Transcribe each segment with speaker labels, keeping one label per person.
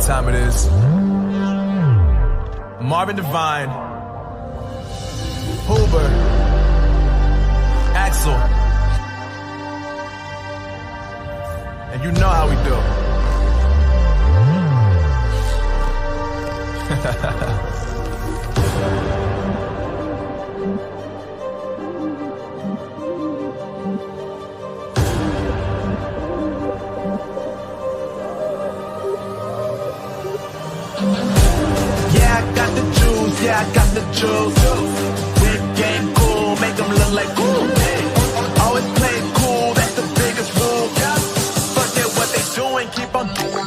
Speaker 1: what time it is. Marvin Devine, Huber, Axel, and you know how we do. Yeah, I got the juice. Big game cool, make them look like cool. Always play it cool, that's the biggest rule. Forget what they doing, keep on doing.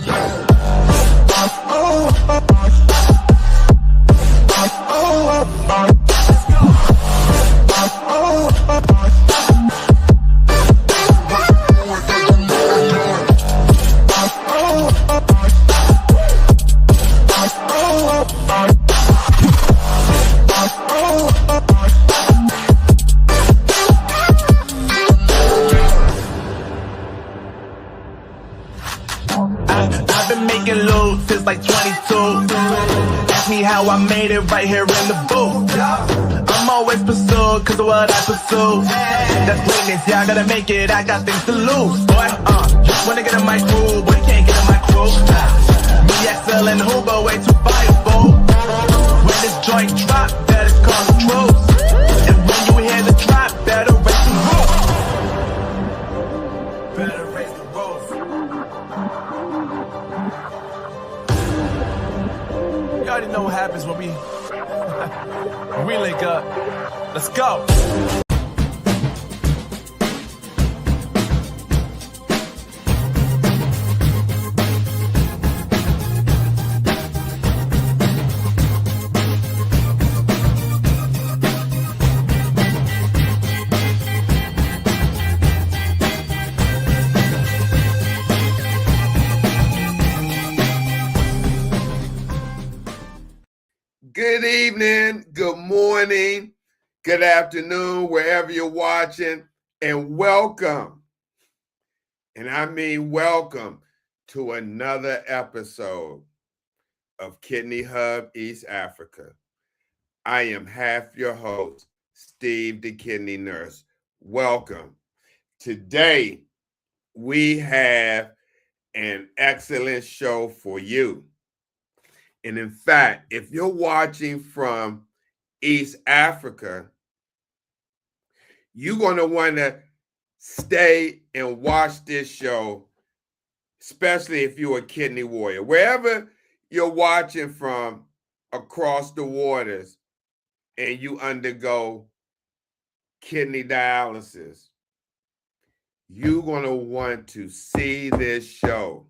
Speaker 1: I've been making loot since like 22. Ask me how I made it right here in the booth. I'm always pursued cause of what I pursue. That's greatness, yeah, I gotta make it, I got things to lose. Boy, just wanna get in my crew, but you can't get in my crew. Me, Axel, and Huber, way too fireable. When this joint drop, that is called the truth. And when you hear the drop, better raise the roof. Better raise the roof. You already know what happens when we link up. Let's go.
Speaker 2: Good evening, good morning, good afternoon, wherever you're watching, and welcome, and I mean welcome to another episode of Kidney Hub East Africa. I am half your host, Stevethekidneynurse. Welcome. Today, we have an excellent show for you. And in fact, if you're watching from East Africa, you're going to want to stay and watch this show, especially if you're a kidney warrior. Wherever you're watching from across the waters and you undergo kidney dialysis, you're going to want to see this show.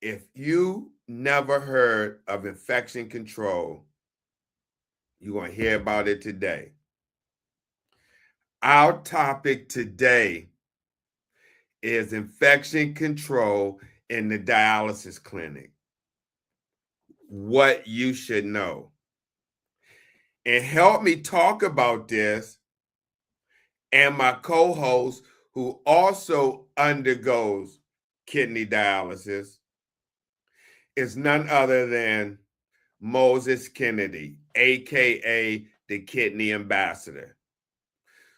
Speaker 2: If you never heard of infection control, you're going to hear about it today. Our topic today is infection control in the dialysis clinic. What you should know. And help me talk about this, and my co-host who also undergoes kidney dialysis is none other than Moses Kennedy, aka the Kidney Ambassador.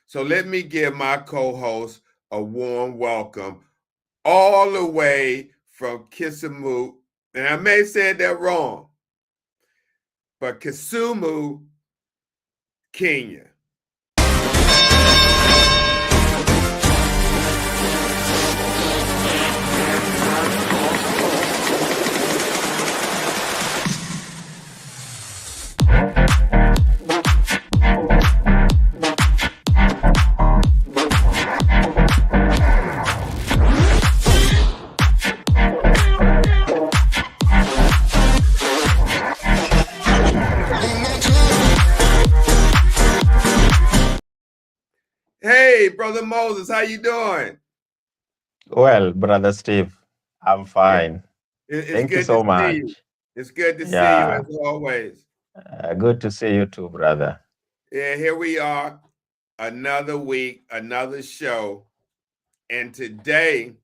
Speaker 2: So let me give my co-host a warm welcome all the way from Kisumu, and I may have said that wrong, but Kisumu, Kenya. Hey, Brother Moses, how you doing?
Speaker 3: Well, Brother Steve, I'm fine. Thank you so much.
Speaker 2: It's good to see you as always.
Speaker 3: Good to see you too, brother.
Speaker 2: Yeah, here we are, another week, another show. And today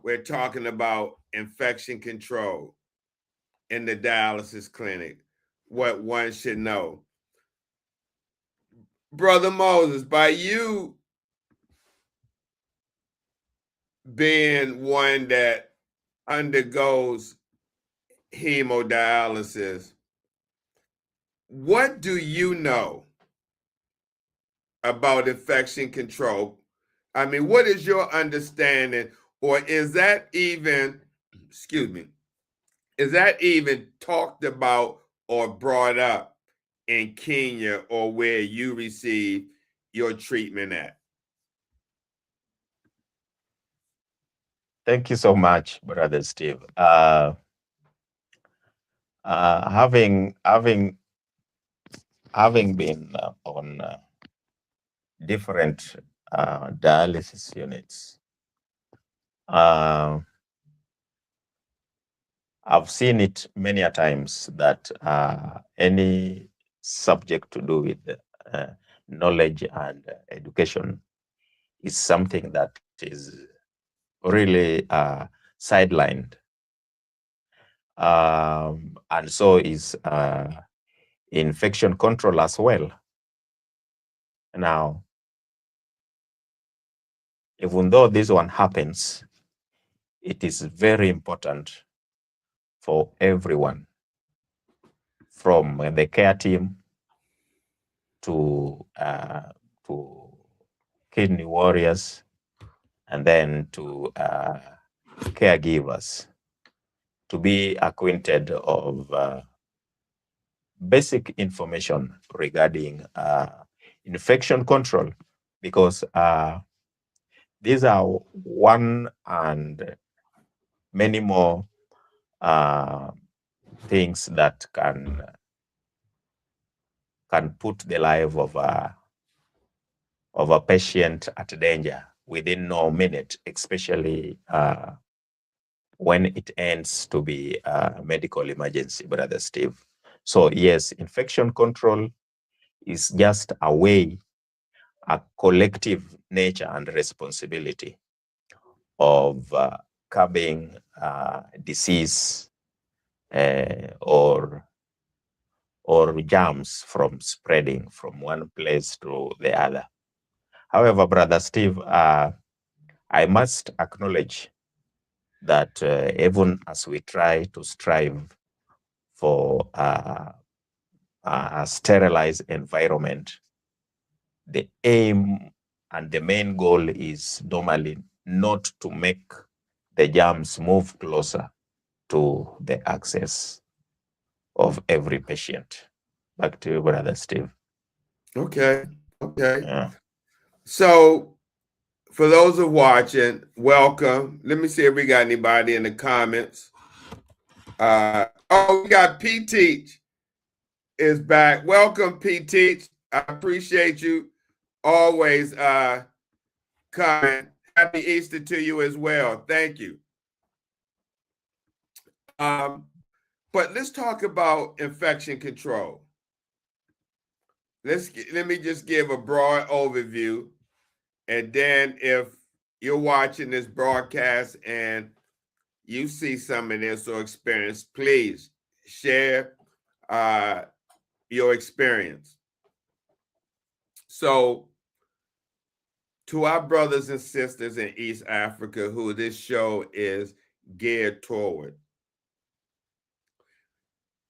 Speaker 2: we're talking about infection control in the dialysis clinic, what one should know. Brother Moses, by you being one that undergoes hemodialysis, what do you know about infection control? I mean, what is your understanding, or is that even, excuse me, is that even talked about or brought up in Kenya or where you receive your treatment at?
Speaker 3: Thank you so much, Brother Steve. Having been on different dialysis units, I've seen it many a times that any subject to do with knowledge and education is something that is really sidelined. And so is infection control as well. Now, even though this one happens, it is very important for everyone, from the care team to kidney warriors, and then to caregivers, to be acquainted of basic information regarding infection control, because these are one and many more things that can put the life of a patient at danger within no minute, especially when it ends to be a medical emergency, Brother Steve. So yes, infection control is just a way, a collective nature and responsibility of curbing disease or germs from spreading from one place to the other. However, Brother Steve, I must acknowledge that even as we try to strive for a sterilized environment, the aim and the main goal is normally not to make the germs move closer to the access of every patient. Back to you, Brother Steve.
Speaker 2: Okay.
Speaker 3: Yeah.
Speaker 2: So for those who are watching, welcome. Let me see if we got anybody in the comments. We got P Teach is back. Welcome, P Teach. I appreciate you always coming. Happy Easter to you as well. Thank you. But let's talk about infection control. Let me just give a broad overview, and then if you're watching this broadcast and you see some of this or experience, please share your experience. So, to our brothers and sisters in East Africa who this show is geared toward,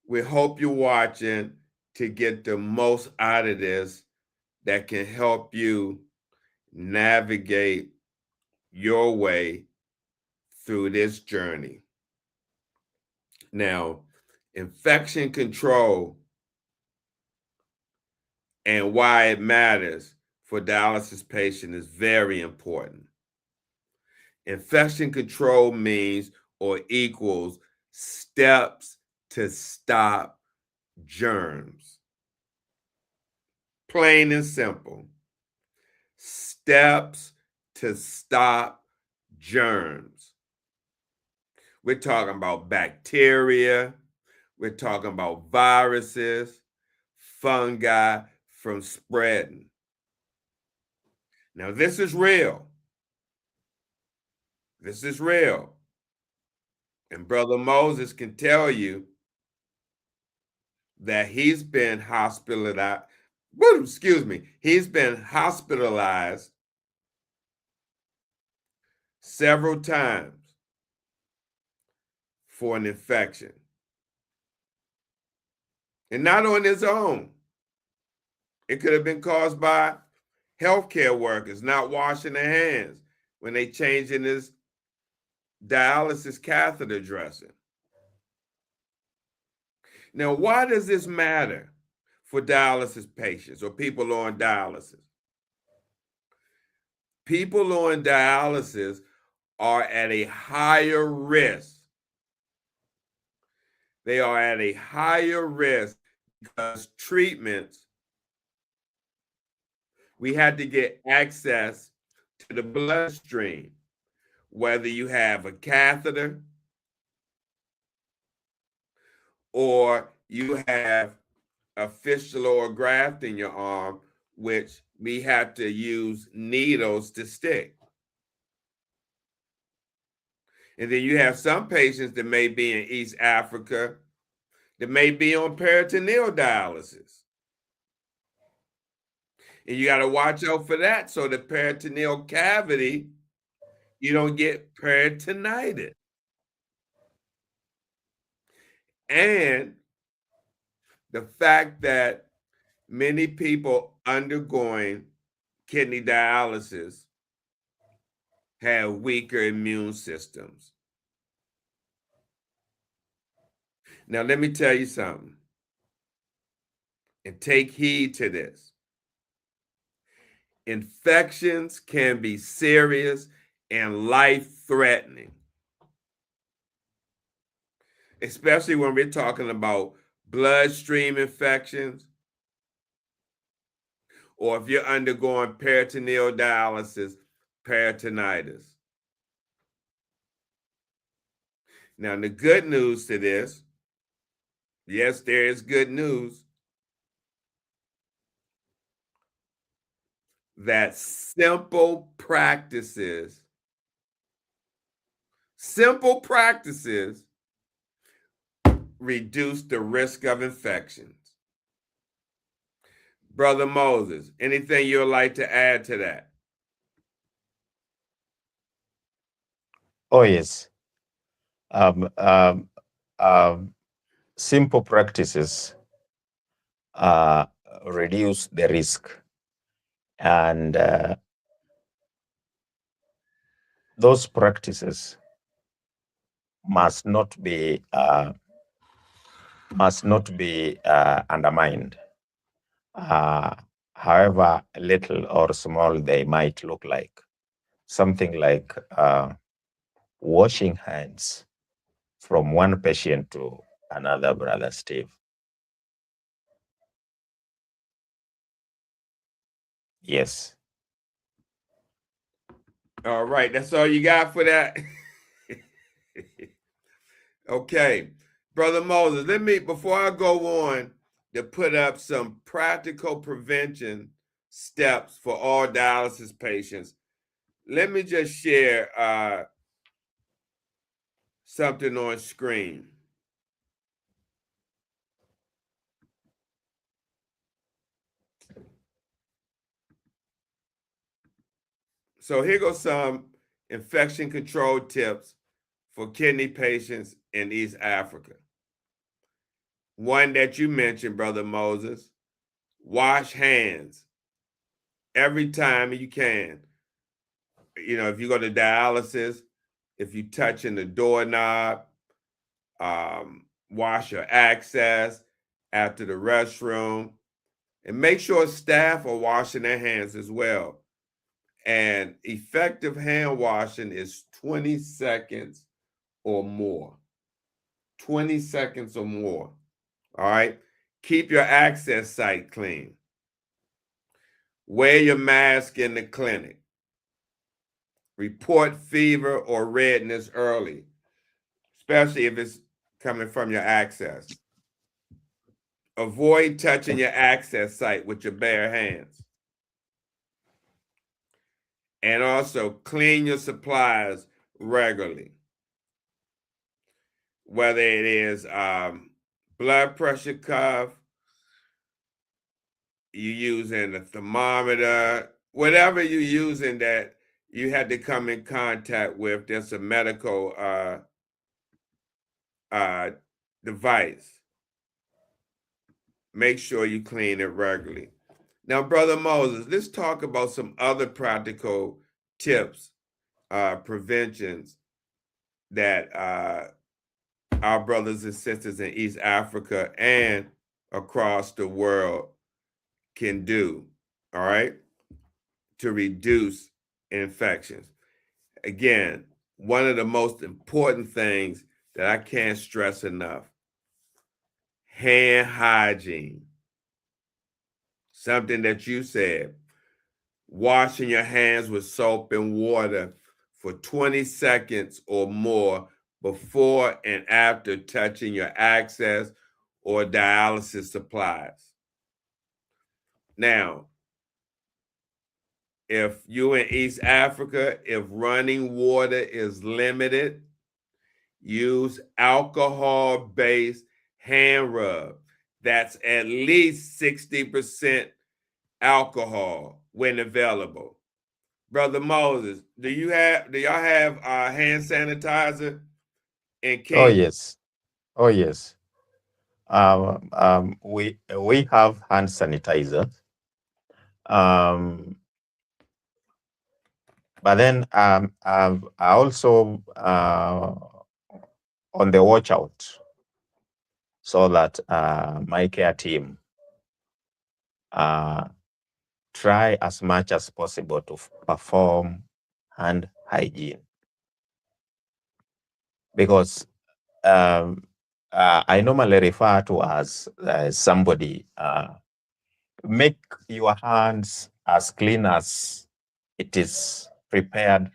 Speaker 2: we hope you're watching to get the most out of this that can help you navigate your way through this journey. Now, infection control and why it matters for dialysis patients is very important. Infection control means or equals steps to stop germs. Plain and simple. Steps to stop germs. We're talking about bacteria. We're talking about viruses, fungi from spreading. Now, this is real. This is real. And Brother Moses can tell you that he's been hospitalized. He's been hospitalized several times for an infection. And not on his own. It could have been caused by healthcare workers not washing their hands when they changing his dialysis catheter dressing. Now, why does this matter for dialysis patients or people on dialysis? People on dialysis are at a higher risk. They are at a higher risk because treatments, we had to get access to the bloodstream, whether you have a catheter or you have a fistula or graft in your arm, which we have to use needles to stick. And then you have some patients that may be in East Africa that may be on peritoneal dialysis. And you got to watch out for that so the peritoneal cavity, you don't get peritonitis. And the fact that many people undergoing kidney dialysis have weaker immune systems. Now, let me tell you something, and take heed to this. Infections can be serious and life-threatening, especially when we're talking about bloodstream infections, or if you're undergoing peritoneal dialysis, peritonitis. Now, the good news to this, yes, there is good news, that simple practices reduce the risk of infections. Brother Moses, anything you'd like to add to that?
Speaker 3: Oh, yes. Simple practices reduce the risk, and those practices must not be undermined, however little or small they might look like. Something like washing hands from one patient to another, Brother Steve. Yes.
Speaker 2: All right, that's all you got for that? Okay, Brother Moses, before I go on to put up some practical prevention steps for all dialysis patients, let me just share something on screen. So here goes some infection control tips for kidney patients in East Africa. One that you mentioned, Brother Moses, wash hands every time you can. You know, if you go to dialysis, if you touching the doorknob, wash your access after the restroom, and make sure staff are washing their hands as well. And effective hand washing is 20 seconds or more. 20 seconds or more. All right. Keep your access site clean. Wear your mask in the clinic. Report fever or redness early, especially if it's coming from your access. Avoid touching your access site with your bare hands. And also clean your supplies regularly. whether it is blood pressure cuff, you using a thermometer, whatever you're using that you had to come in contact with, there's a medical device. Make sure you clean it regularly. Now, Brother Moses, let's talk about some other practical tips, preventions that our brothers and sisters in East Africa and across the world can do, all right, to reduce infections. Again, one of the most important things that I can't stress enough, hand hygiene. Something that you said, washing your hands with soap and water for 20 seconds or more before and after touching your access or dialysis supplies. Now, if you're in East Africa, if running water is limited, use alcohol-based hand rub. That's at least 60% alcohol when available. Brother Moses, do y'all have hand sanitizer in Kenya?
Speaker 3: Oh yes, oh yes. We have hand sanitizer. But then I also on the watch out, so that my care team try as much as possible to perform hand hygiene, because I normally refer to as somebody make your hands as clean as it is prepared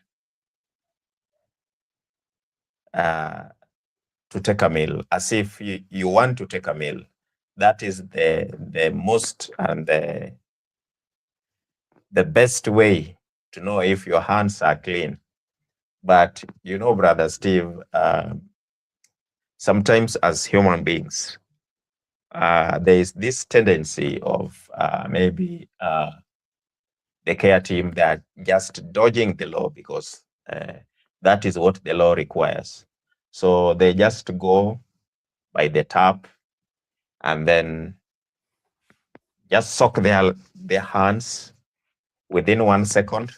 Speaker 3: to take a meal, as if you want to take a meal. That is the most and the best way to know if your hands are clean. But you know, Brother Steve, sometimes as human beings, there is this tendency of maybe the care team that just dodging the law, because that is what the law requires. So they just go by the tap and then just soak their hands within 1 second,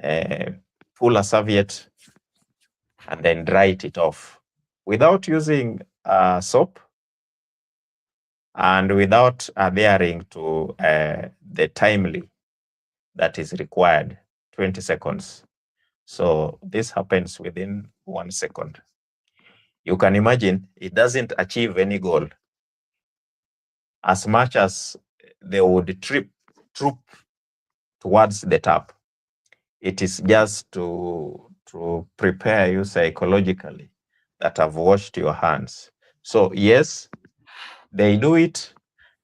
Speaker 3: pull a serviette, and then dry it off without using soap and without adhering to the timely that is required, 20 seconds. So this happens within 1 second. You can imagine it doesn't achieve any goal. As much as they would troop towards the tap, it is just to prepare you psychologically that have washed your hands. So yes, they do it.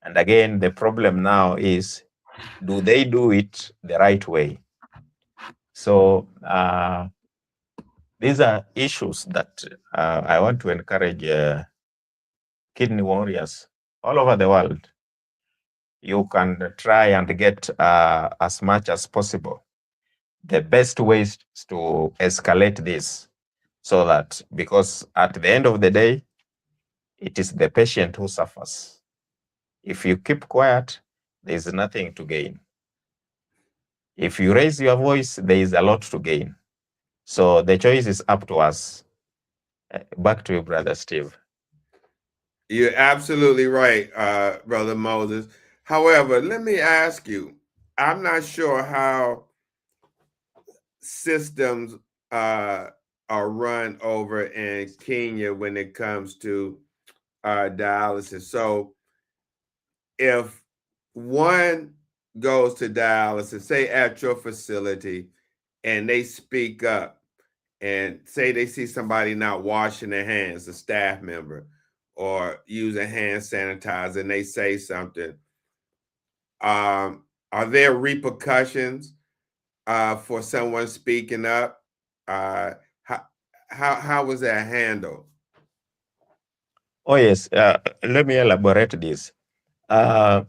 Speaker 3: And again, the problem now is, do they do it the right way? So these are issues that I want to encourage kidney warriors all over the world. You can try and get as much as possible the best ways to escalate this, so that, because at the end of the day, it is the patient who suffers. If you keep quiet, there is nothing to gain. If you raise your voice, there is a lot to gain. So the choice is up to us. Back to you, Brother Steve.
Speaker 2: You're absolutely right, Brother Moses. However, let me ask you, I'm not sure how systems are run over in Kenya when it comes to dialysis. So if one goes to dialysis, say at your facility, and they speak up and say they see somebody not washing their hands, a staff member, or using hand sanitizer, and they say something, are there repercussions for someone speaking up? How was that handled?
Speaker 3: Oh, yes. Let me elaborate this. Uh,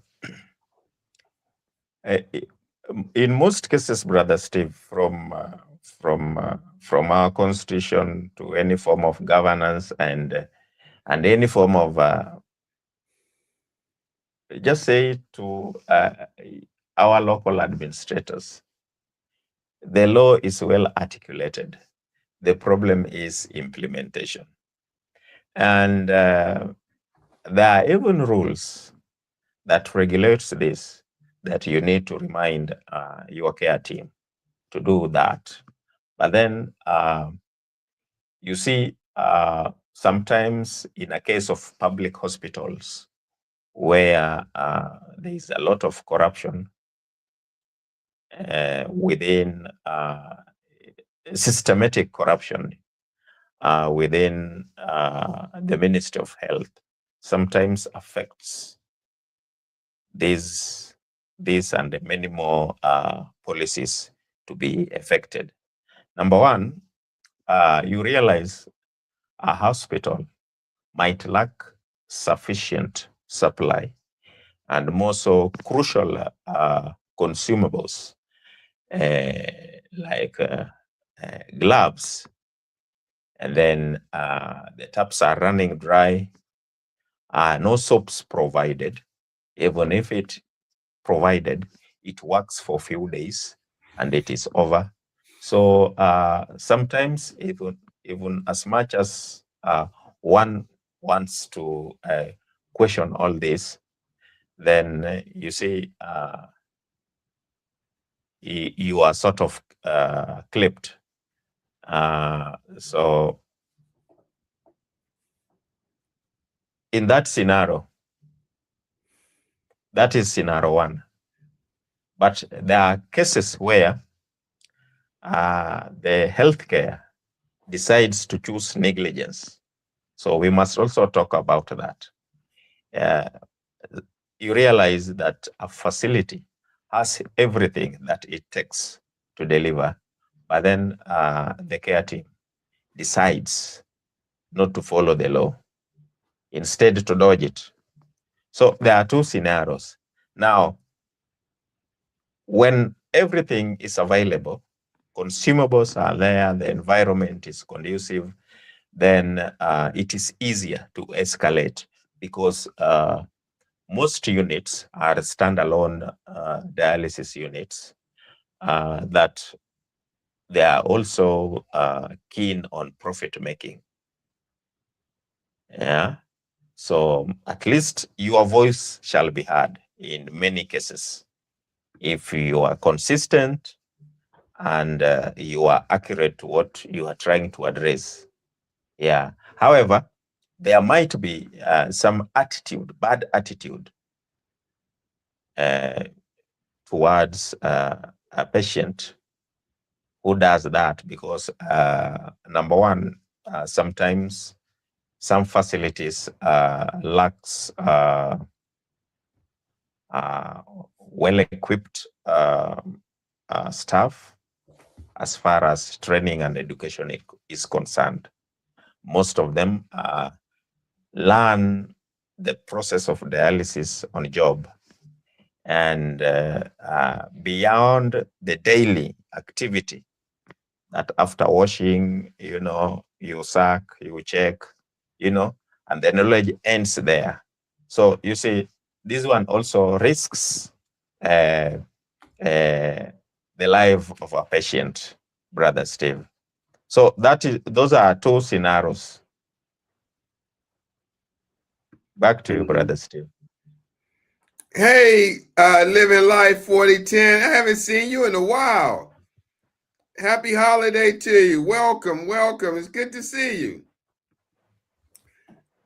Speaker 3: in most cases, Brother Steve, from our constitution to any form of governance and any form of just say to our local administrators, the law is well articulated. The problem is implementation. And there are even rules that regulates this, that you need to remind your care team to do that. But then you see, sometimes in a case of public hospitals where there is a lot of corruption within systematic corruption within the Ministry of Health, sometimes affects these and many more policies to be affected. Number one, you realize a hospital might lack sufficient supply and more so crucial consumables like gloves, and then the taps are running dry, no soaps provided. Even if it provided, it works for a few days and it is over. So sometimes even as much as one wants to question all this, then you see you are sort of clipped. So in that scenario, that is scenario one. But there are cases where the healthcare decides to choose negligence. So we must also talk about that. You realize that a facility has everything that it takes to deliver, but then the care team decides not to follow the law, instead to dodge it. So there are two scenarios. Now, when everything is available, consumables are there, the environment is conducive, then it is easier to escalate because most units are standalone dialysis units that they are also keen on profit making. Yeah. So at least your voice shall be heard in many cases. If you are consistent and you are accurate to what you are trying to address. Yeah. However, there might be some bad attitude towards a patient who does that because, number one, sometimes some facilities lacks well-equipped staff as far as training and education is concerned. Most of them learn the process of dialysis on the job, and beyond the daily activity that after washing, you suck, you check, and the knowledge ends there. So you see, this one also risks the life of a patient, Brother Steve. So those are two scenarios. Back to you, Brother Steve.
Speaker 2: Hey, Living Life 4010. I haven't seen you in a while. Happy holiday to you. Welcome. It's good to see you.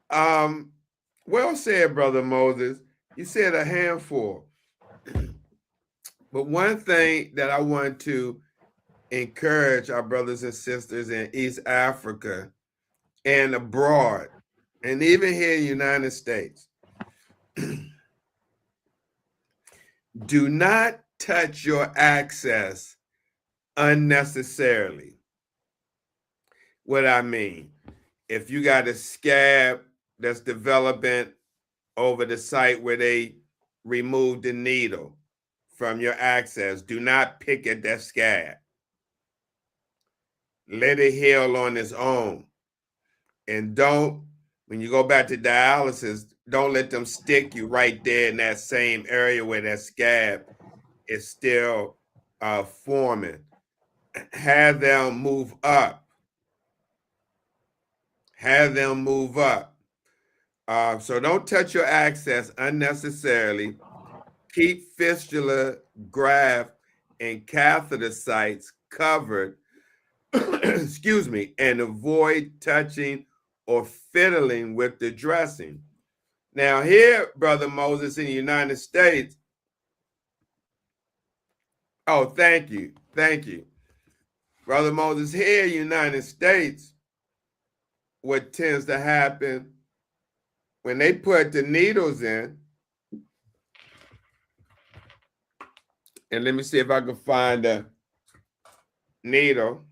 Speaker 2: Well said, Brother Moses. You said a handful. But one thing that I want to encourage our brothers and sisters in East Africa and abroad, and even here in the United States, do not touch your access unnecessarily. What I mean, if you got a scab that's developing over the site where they remove the needle from your access. Do not pick at that scab. Let it heal on its own. And don't, when you go back to dialysis, don't let them stick you right there in that same area where that scab is still forming. Have them move up. Have them move up. So don't touch your access unnecessarily. Keep fistula, graft, and catheter sites covered, excuse me, and avoid touching or fiddling with the dressing. Now here, Brother Moses, in the United States, oh, thank you. Brother Moses, here in the United States, what tends to happen when they put the needles in, and let me see if I can find a needle.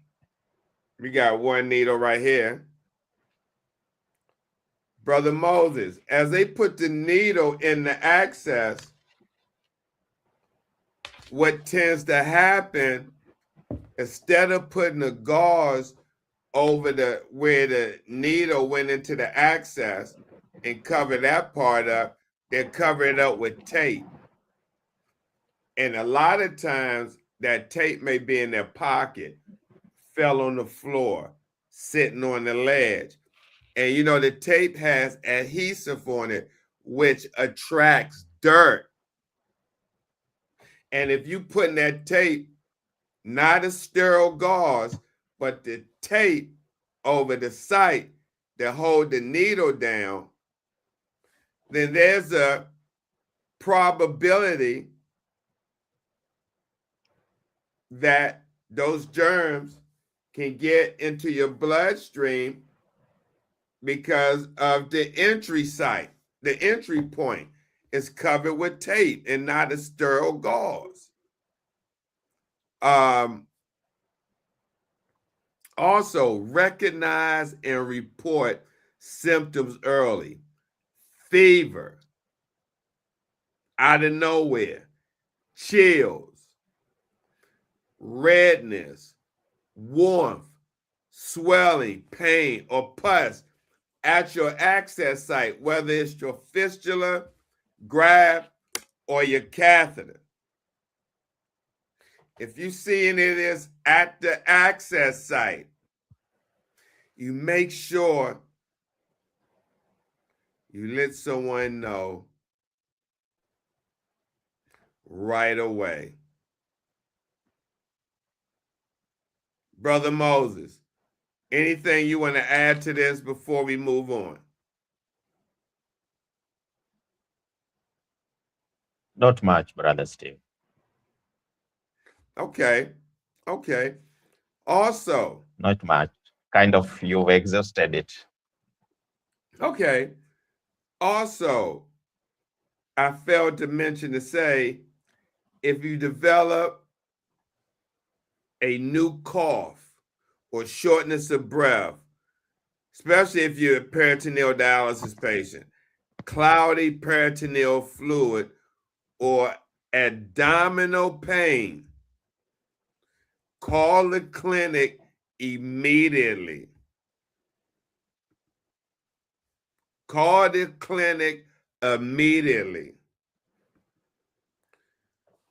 Speaker 2: We got one needle right here. Brother Moses, as they put the needle in the access, what tends to happen, instead of putting the gauze over where the needle went into the access and cover that part up, they cover it up with tape. And a lot of times that tape may be in their pocket, fell on the floor, sitting on the ledge. And you know, the tape has adhesive on it, which attracts dirt. And if you put in that tape, not a sterile gauze, but the tape over the site that hold the needle down, then there's a probability that those germs can get into your bloodstream because of the entry site. The entry point is covered with tape and not a sterile gauze. Also, recognize and report symptoms early. Fever, out of nowhere, chills, redness, warmth, swelling, pain, or pus at your access site, whether it's your fistula, graft, or your catheter. If you're seeing it is at the access site, you make sure you let someone know right away. Brother Moses, anything you want to add to this before we move on?
Speaker 3: Not much, Brother Steve.
Speaker 2: Okay. Also,
Speaker 3: not much. Kind of, you've exhausted it.
Speaker 2: Okay. Also, I failed to mention to say, if you develop a new cough or shortness of breath, especially if you're a peritoneal dialysis patient, cloudy peritoneal fluid, or abdominal pain, call the clinic immediately. Call the clinic immediately.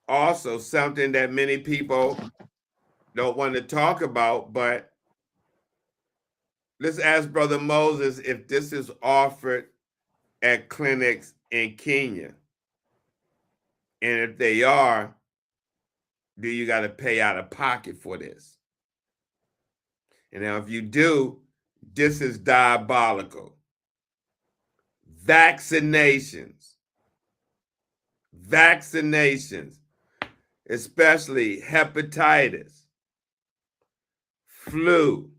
Speaker 2: Also, something that many people don't want to talk about, but let's ask Brother Moses if this is offered at clinics in Kenya. And if they are, do you got to pay out of pocket for this? And now if you do, this is diabolical. Vaccinations, especially hepatitis, flu,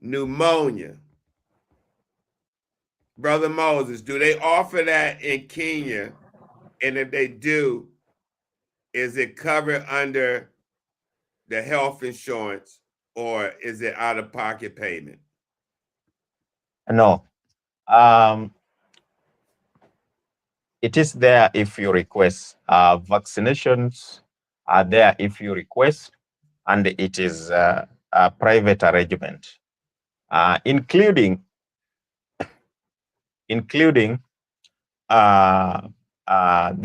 Speaker 2: pneumonia. Brother Moses, do they offer that in Kenya? And if they do, is it covered under the health insurance or is it out-of-pocket payment?
Speaker 3: No, It is there if you request. Vaccinations are there if you request, and it is a private arrangement, including the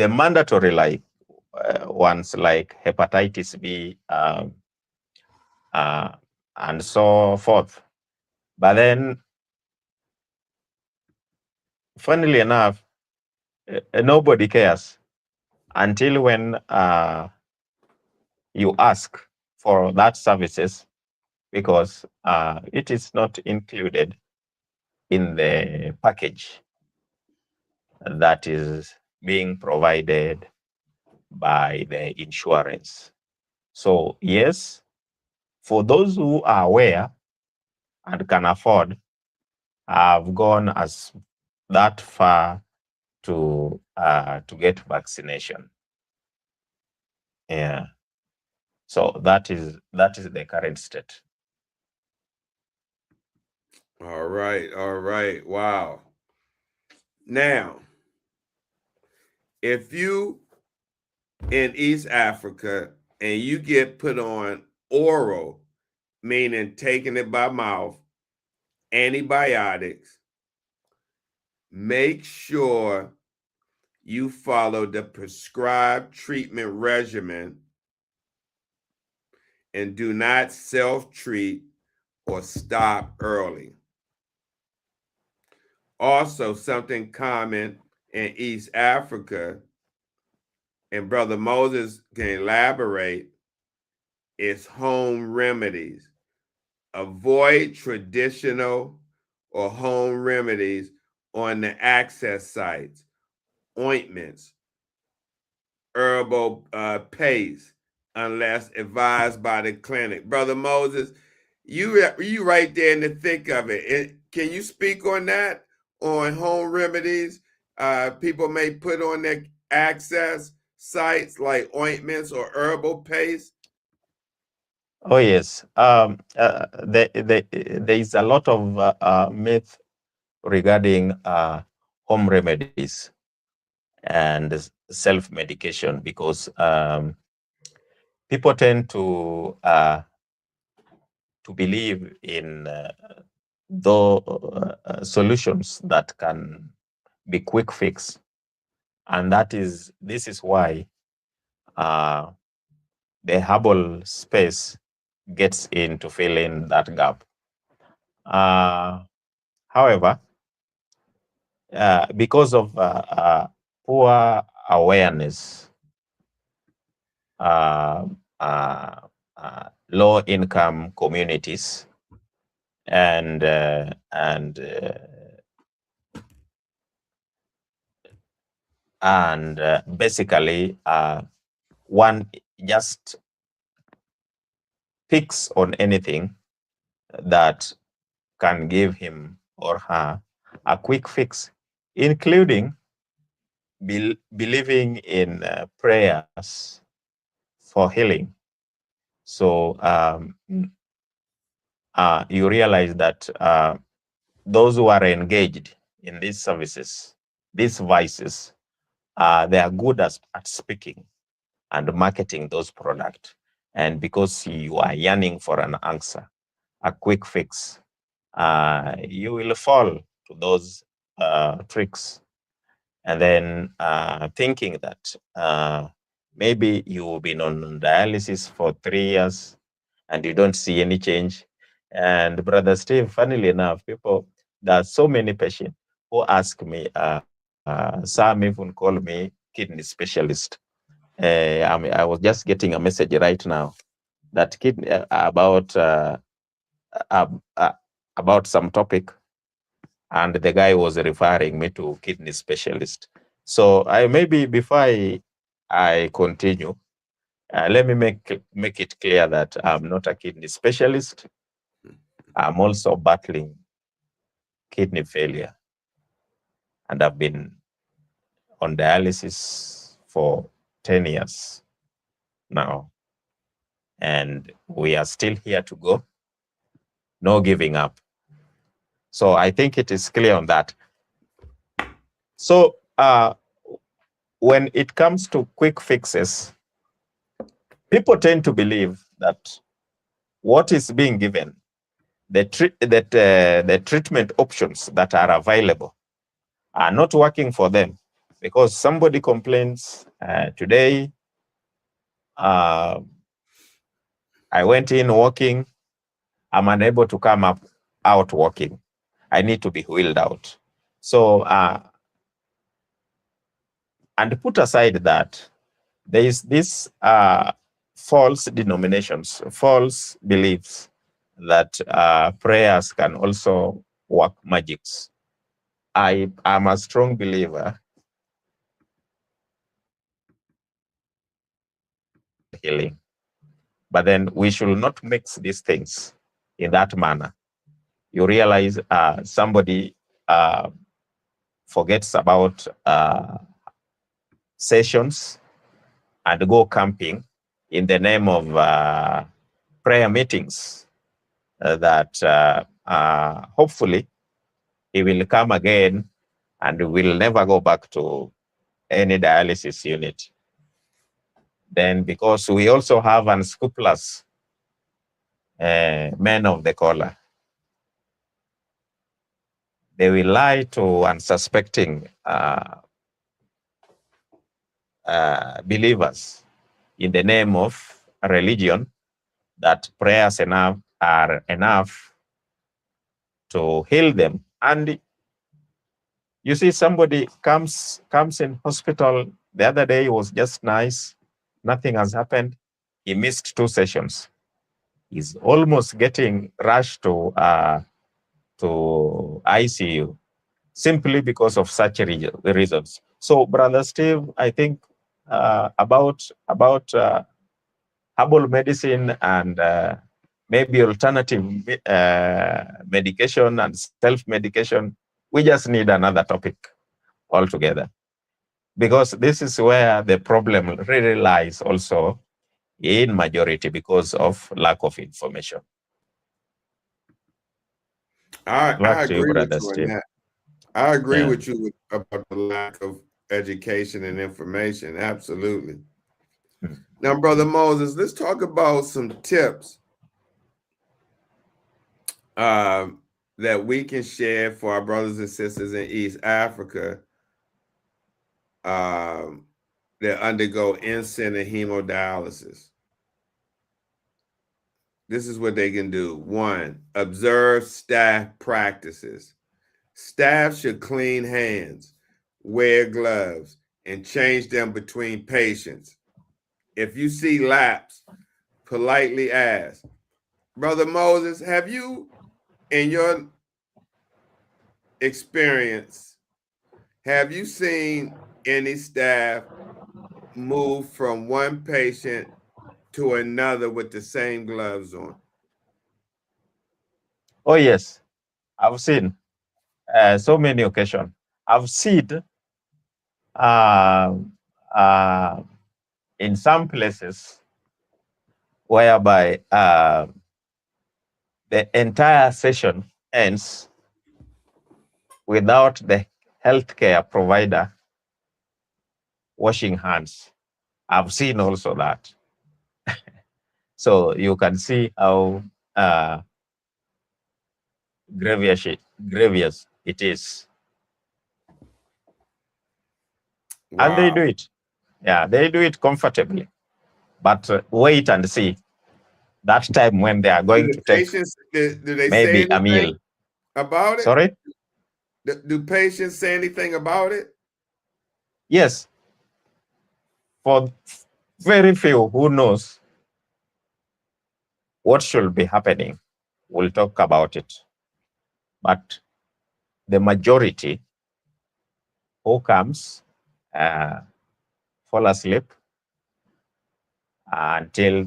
Speaker 3: mandatory ones like hepatitis B and so forth. But then, funnily enough, nobody cares until when you ask for that services, because it is not included in the package that is being provided by the insurance. So yes, for those who are aware and can afford, have gone as that far to get vaccination. Yeah. So that is the current state.
Speaker 2: All right. Wow. Now, if you in East Africa and you get put on oral, meaning taking it by mouth, antibiotics, make sure you follow the prescribed treatment regimen and do not self-treat or stop early. Also, something common in East Africa, and Brother Moses can elaborate, is home remedies. Avoid traditional or home remedies on the access sites, ointments, herbal paste, unless advised by the clinic. Brother Moses, you right there in the thick of it. Can you speak on that, on home remedies people may put on their access sites like ointments or herbal paste?
Speaker 3: Oh yes, there is a lot of myth regarding home remedies and self-medication, because people tend to believe in the solutions that can be quick fix, and this is why the herbal space gets in to fill in that gap. However, because of poor awareness, low-income communities, and basically one just picks on anything that can give him or her a quick fix, including believing in prayers for healing. So you realize that those who are engaged in these services, these vices, they are good at speaking and marketing those products. And because you are yearning for an answer, a quick fix, you will fall to those tricks. And then thinking that maybe you've been on dialysis for 3 years and you don't see any change. And Brother Steve, funnily enough, there are so many patients who ask me, some even call me kidney specialist. I was just getting a message right now that about some topic, and the guy was referring me to kidney specialist. So maybe before I continue, let me make it clear that I'm not a kidney specialist. I'm also battling kidney failure, and I've been on dialysis for 10 years now, and we are still here to go, no giving up. So I think it is clear on that. So when it comes to quick fixes, people tend to believe that what is being given, the treatment options that are available are not working for them, because somebody complains today, I went in walking, I'm unable to come out walking. I need to be wheeled out. So, and put aside that, there is this false denominations, false beliefs that prayers can also work magics. I am a strong believer healing, but then we should not mix these things in that manner. You realize somebody forgets about sessions and go camping in the name of prayer meetings that hopefully he will come again and will never go back to any dialysis unit. Then, because we also have unscrupulous men of the collar, they will lie to unsuspecting believers in the name of religion that prayers are enough to heal them. And you see, somebody comes in hospital the other day, was just nice, nothing has happened. He missed 2 sessions. He's almost getting rushed to ICU simply because of such reasons. So, Brother Steve, I think about herbal medicine and maybe alternative medication and self-medication, we just need another topic altogether, because this is where the problem really lies also in majority, because of lack of information.
Speaker 2: I
Speaker 3: Back to you,
Speaker 2: agree with
Speaker 3: Brother
Speaker 2: you on
Speaker 3: Steve.
Speaker 2: that. I agree
Speaker 3: Yeah.
Speaker 2: with you about the lack of education and information. Absolutely. Now, Brother Moses, let's talk about some tips that we can share for our brothers and sisters in East Africa that undergo in-center hemodialysis. This is what they can do. 1, observe staff practices. Staff should clean hands, wear gloves, and change them between patients. If you see lapse, politely ask, Brother Moses, have you, in your experience, have you seen any staff move from one patient to another with the same gloves on?
Speaker 3: Oh, yes. I've seen so many occasions. I've seen in some places whereby the entire session ends without the healthcare provider washing hands. I've seen also that. So you can see how grievous it is.
Speaker 2: Wow.
Speaker 3: And they do it. Yeah, they do it comfortably. But wait and see. That time when they are going to take
Speaker 2: patients, do they
Speaker 3: maybe
Speaker 2: say
Speaker 3: a meal.
Speaker 2: anything about it?
Speaker 3: Sorry?
Speaker 2: Do patients say anything about it?
Speaker 3: Yes. For very few who knows what should be happening, we'll talk about it. But the majority who comes fall asleep until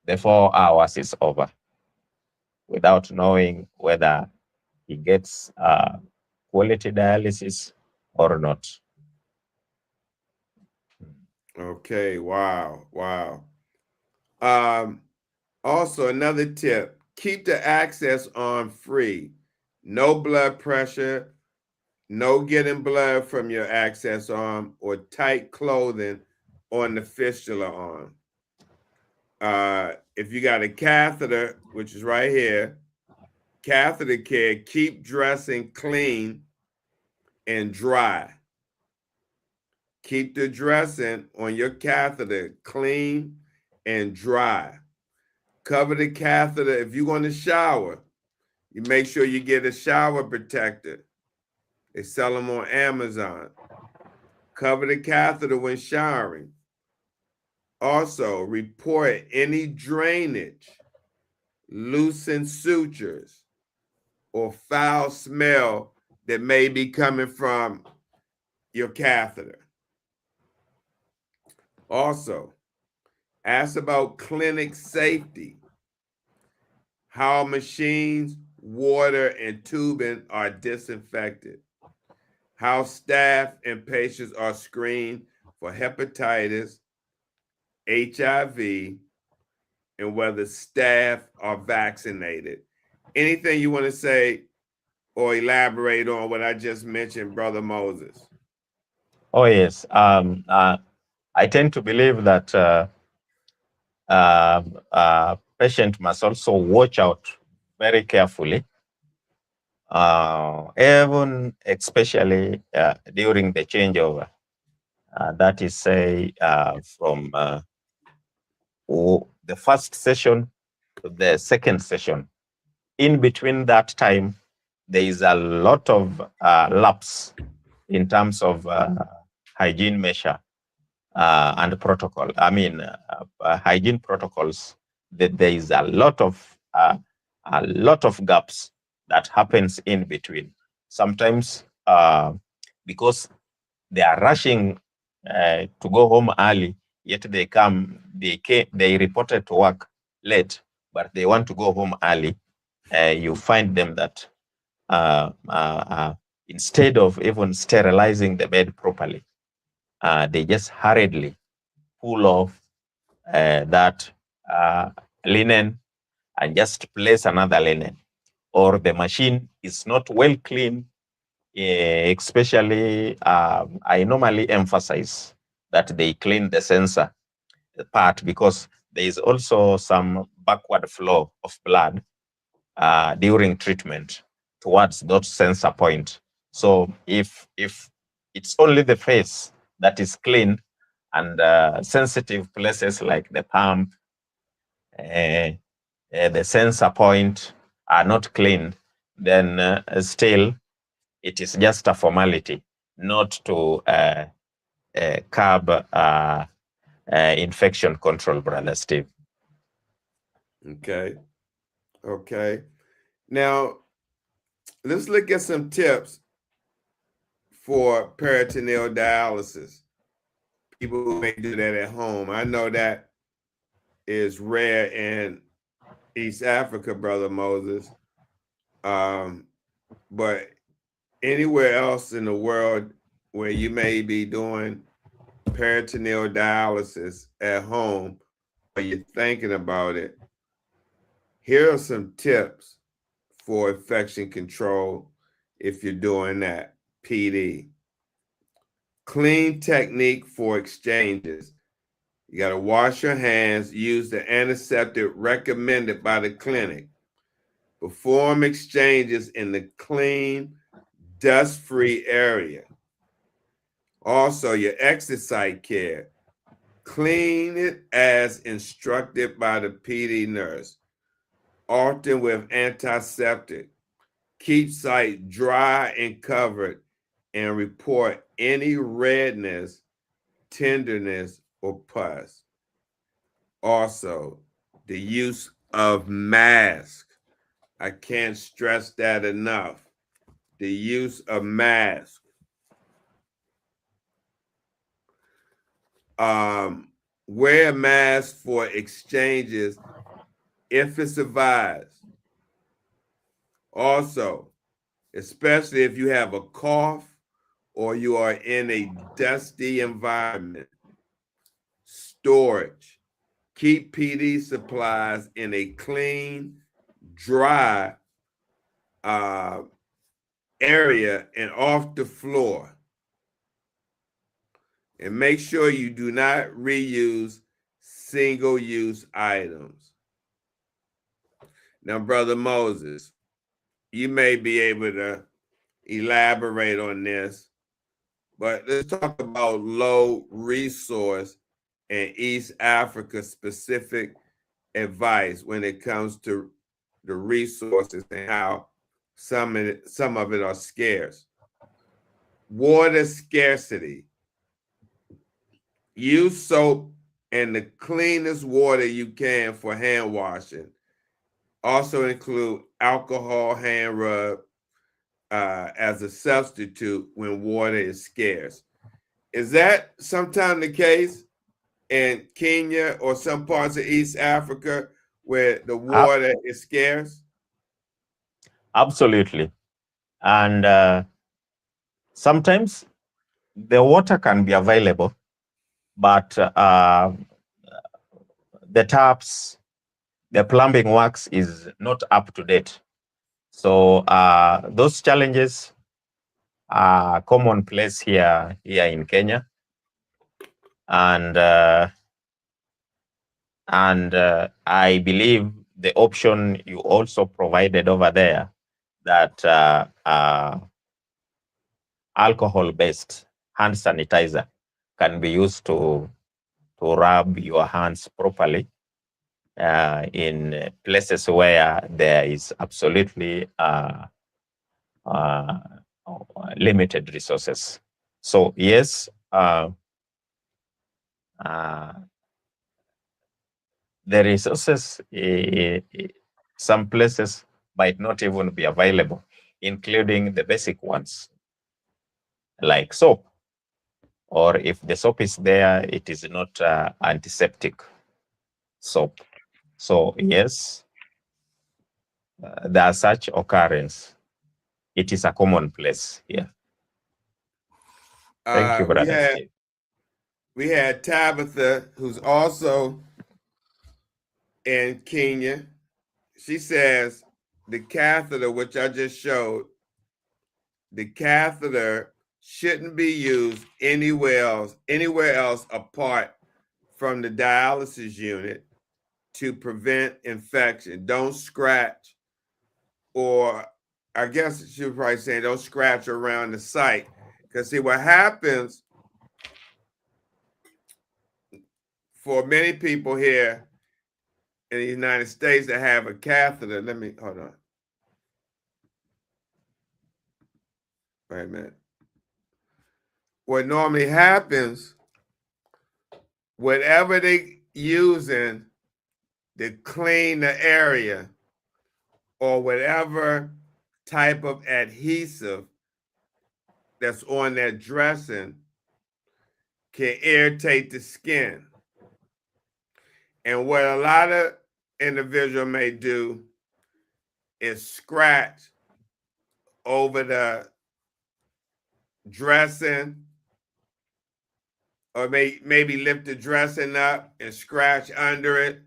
Speaker 3: the 4 hours is over without knowing whether he gets quality dialysis or not.
Speaker 2: Okay, wow. Also, another tip, keep the access on free. No blood pressure, No getting blood from your access arm or tight clothing on the fistula arm. If you got a catheter, which is right here, catheter care, keep dressing clean and dry. Keep the dressing on your catheter clean and dry. Cover the catheter. If you're going to shower, you make sure you get a shower protector. They sell them on Amazon. Cover the catheter when showering. Also, report any drainage, loosened sutures, or foul smell that may be coming from your catheter. Also, ask about clinic safety, how machines, water, and tubing are disinfected, how staff and patients are screened for hepatitis, HIV, and whether staff are vaccinated. Anything you want to say or elaborate on what I just mentioned, Brother Moses?
Speaker 3: Oh, yes. I tend to believe that patient must also watch out very carefully, even especially during the changeover. That is, say, from the first session to the second session. In between that time, there is a lot of lapse in terms of hygiene measure and protocol. I mean, hygiene protocols. That there is a lot of gaps that happens in between. Sometimes because they are rushing to go home early, yet they reported to work late, but they want to go home early. You find them that instead of even sterilizing the bed properly, they just hurriedly pull off that linen and just place another linen. Or the machine is not well cleaned, especially I normally emphasize that they clean the sensor part, because there is also some backward flow of blood during treatment towards that sensor point. So if it's only the face that is clean and sensitive places like the pump, the sensor point are not cleaned, then still it is just a formality, not to curb infection control, Brother Steve.
Speaker 2: Okay. Okay. Now, let's look at some tips for peritoneal dialysis. People who may do that at home. I know that is rare in East Africa, Brother Moses. But anywhere else in the world where you may be doing peritoneal dialysis at home, or you're thinking about it, here are some tips for infection control if you're doing that, PD. Clean technique for exchanges. You got to wash your hands, use the antiseptic recommended by the clinic. Perform exchanges in the clean, dust-free area. Also, your exit site care. Clean it as instructed by the PD nurse, often with antiseptic. Keep site dry and covered, and report any redness, tenderness, or pus. Also, the use of mask. I can't stress that enough. The use of mask. Wear a mask for exchanges if it's advised. Also, especially if you have a cough or you are in a dusty environment. Storage. Keep PD supplies in a clean, dry area and off the floor. And make sure you do not reuse single-use items. Now, Brother Moses, you may be able to elaborate on this, but let's talk about low resource and East Africa specific advice when it comes to the resources and how some of it are scarce. Water scarcity. Use soap and the cleanest water you can for hand washing. Also include alcohol hand rub as a substitute when water is scarce. Is that sometimes the case in Kenya or some parts of East Africa where the water is scarce?
Speaker 3: Absolutely. And sometimes the water can be available, but the taps, the plumbing works is not up to date. So those challenges are commonplace here in Kenya. And I believe the option you also provided over there, that alcohol-based hand sanitizer can be used to rub your hands properly in places where there is absolutely limited resources. So yes, the resources, some places might not even be available, including the basic ones like soap. Or if the soap is there, it is not antiseptic soap. So yes, there are such occurrence. It is a commonplace here. Thank you, brother Steve.
Speaker 2: We had Tabitha, who's also in Kenya. She says the catheter, which I just showed, the catheter shouldn't be used anywhere else apart from the dialysis unit to prevent infection. Don't scratch, or I guess she was probably saying don't scratch around the site. Because see, what happens for many people here in the United States that have a catheter, hold on. Wait a minute. What normally happens, whatever they using to clean the area or whatever type of adhesive that's on that dressing can irritate the skin. And what a lot of individuals may do is scratch over the dressing, or maybe lift the dressing up and scratch under it.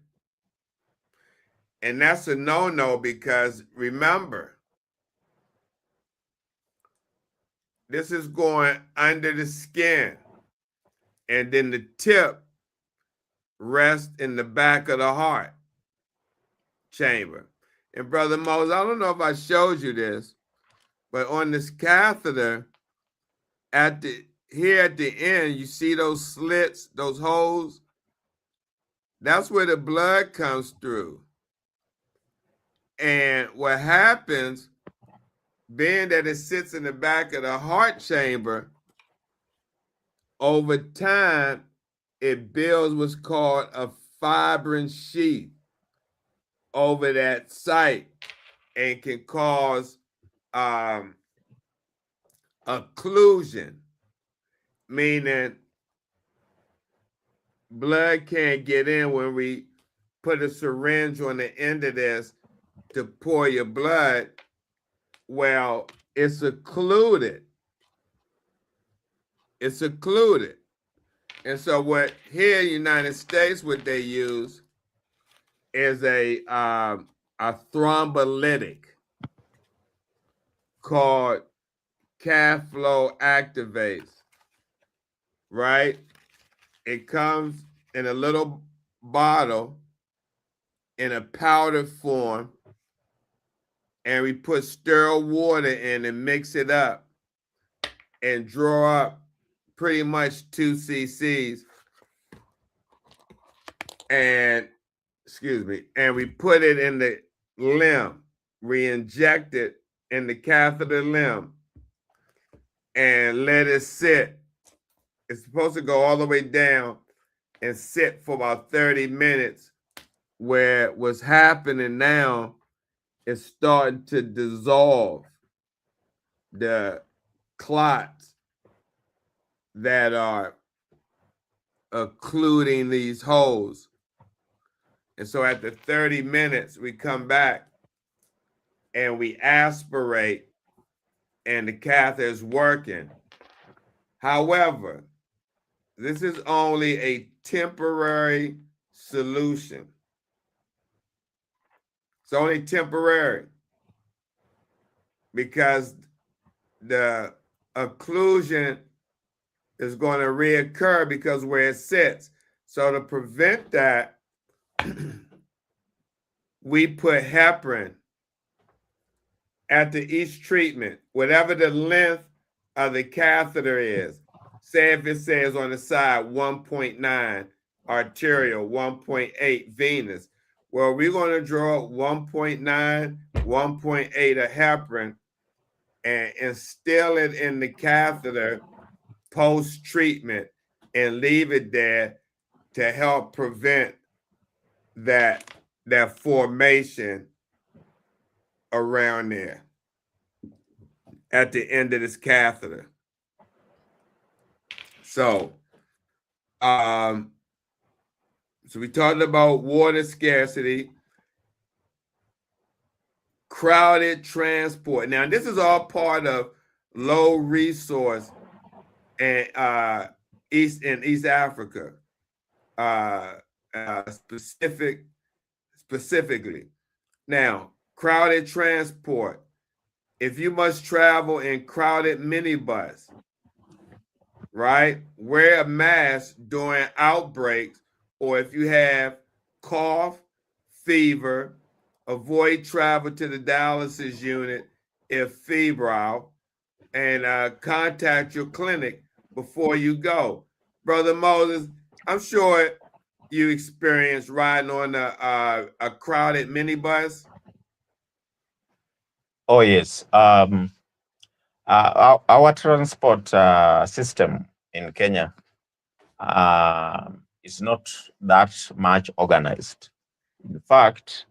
Speaker 2: And that's a no-no, because remember, this is going under the skin, and then the tip rests in the back of the heart chamber. And Brother Moses, I don't know if I showed you this, but on this catheter, here at the end, you see those slits, those holes? That's where the blood comes through. And what happens, being that it sits in the back of the heart chamber, over time, it builds what's called a fibrin sheath over that site and can cause occlusion, meaning blood can't get in when we put a syringe on the end of this to pour your blood. Well, it's occluded. It's occluded. And so what here in the United States, what they use is a thrombolytic called cath flow activates, right? It comes in a little bottle in a powdered form, and we put sterile water in and mix it up and draw up pretty much 2 cc's. And, excuse me, and we put it in the limb. We inject it in the catheter limb and let it sit. It's supposed to go all the way down and sit for about 30 minutes, where what's happening now is starting to dissolve the clots that are occluding these holes. And so after 30 minutes, we come back and we aspirate, and the catheter is working. However, this is only a temporary solution. It's only temporary because the occlusion is going to reoccur because where it sits. So to prevent that, we put heparin after each treatment, whatever the length of the catheter is. Say if it says on the side 1.9 arterial, 1.8 venous. Well, we're going to draw 1.9, 1.8 of heparin and instill it in the catheter post-treatment and leave it there to help prevent that formation around there at the end of this catheter. So, so we talked about water scarcity, crowded transport. Now, this is all part of low resource and East Africa, specifically. Now, crowded transport. If you must travel in crowded minibus, right? Wear a mask during outbreaks, or if you have cough, fever, avoid travel to the dialysis unit if febrile, and contact your clinic before you go. Brother Moses, I'm sure you experienced riding on a crowded minibus.
Speaker 3: Oh, yes. Our transport system in Kenya is not that much organized. In fact,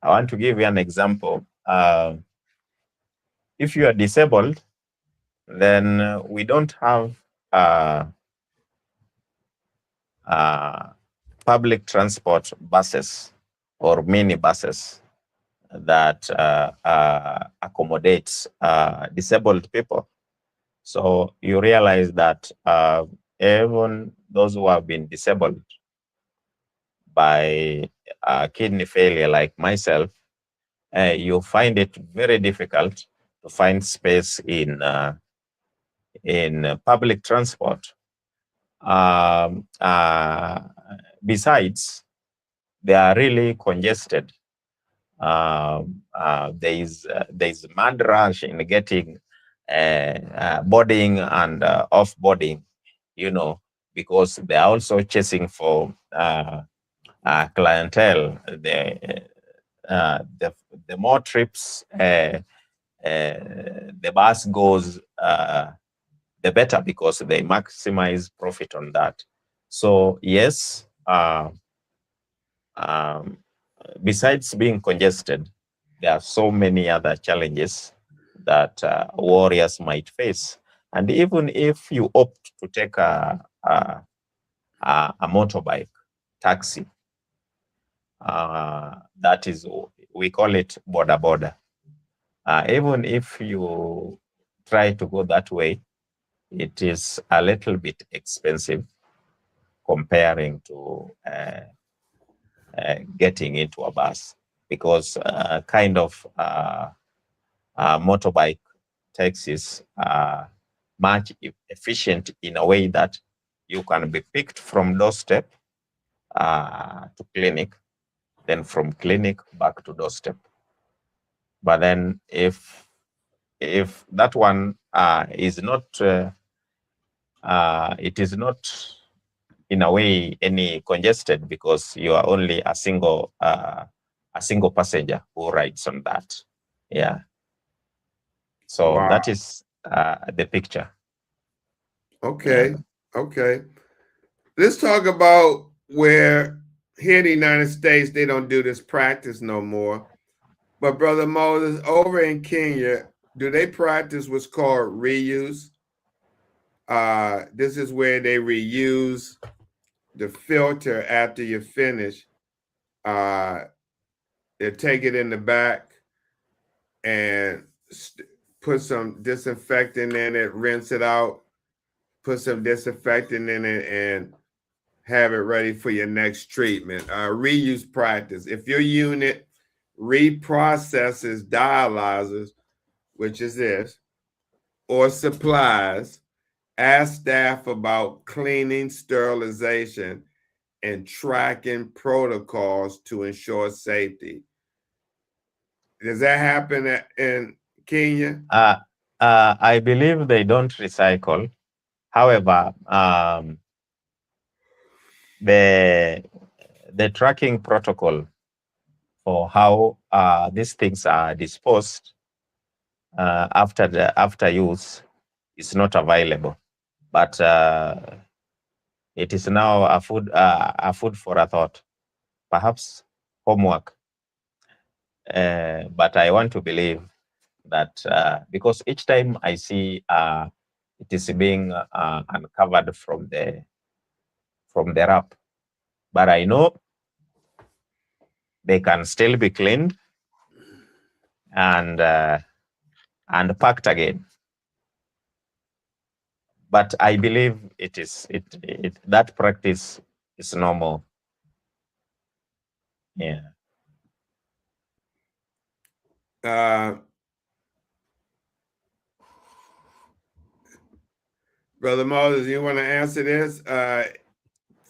Speaker 3: I want to give you an example. If you are disabled, then we don't have public transport buses or mini buses that accommodates disabled people. So you realize that even those who have been disabled by kidney failure, like myself, you find it very difficult to find space in public transport. Besides, they are really congested. There is mad rush in getting boarding and offboarding, you know, because they are also chasing for clientele. The more trips the bus goes, the better, because they maximize profit on that. So yes, besides being congested, there are so many other challenges that warriors might face. And even if you opt to take a motorbike, taxi, that is, we call it border border. Even if you try to go that way, it is a little bit expensive comparing to getting into a bus, because kind of motorbike takes is much efficient in a way that you can be picked from doorstep to clinic, then from clinic back to doorstep. But then if that one is not, it is not in a way any congested, because you are only a single passenger who rides on that. Yeah. So
Speaker 2: Wow.
Speaker 3: that is the picture.
Speaker 2: Okay.
Speaker 3: Yeah.
Speaker 2: Okay. Let's talk about where here in the United States, they don't do this practice no more. But Brother Moses, over in Kenya, do they practice what's called reuse? This is where they reuse the filter after you finish. They take it in the back and put some disinfectant in it, rinse it out, put some disinfectant in it, and have it ready for your next treatment. Reuse practice. If your unit reprocesses dialyzers, which is this, or supplies, ask staff about cleaning, sterilization, and tracking protocols to ensure safety. Does that happen in Kenya?
Speaker 3: I believe they don't recycle. However, the tracking protocol for how these things are disposed after use is not available, but it is now a food for a thought, perhaps homework. But I want to believe that because each time I see it is being uncovered from the wrap, but I know they can still be cleaned and packed again. But I believe that practice is normal. Yeah.
Speaker 2: Brother Moses, you want to answer this?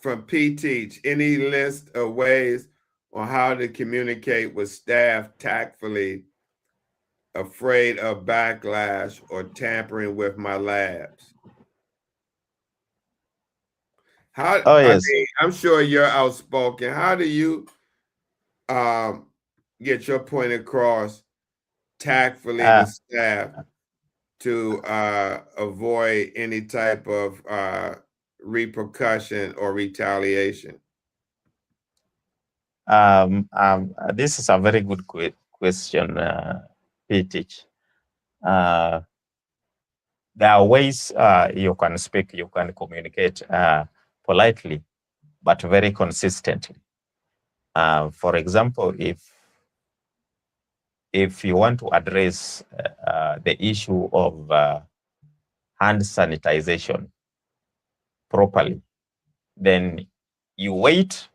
Speaker 2: From P Teach, any list of ways on how to communicate with staff tactfully, afraid of backlash or tampering with my labs? Yes. I mean, I'm sure you're outspoken. How do you get your point across tactfully to staff to avoid any type of repercussion or retaliation?
Speaker 3: This is a very good question, Pitich. There are ways you can speak, you can communicate politely, but very consistently. For example, if you want to address the issue of hand sanitization properly, then you wait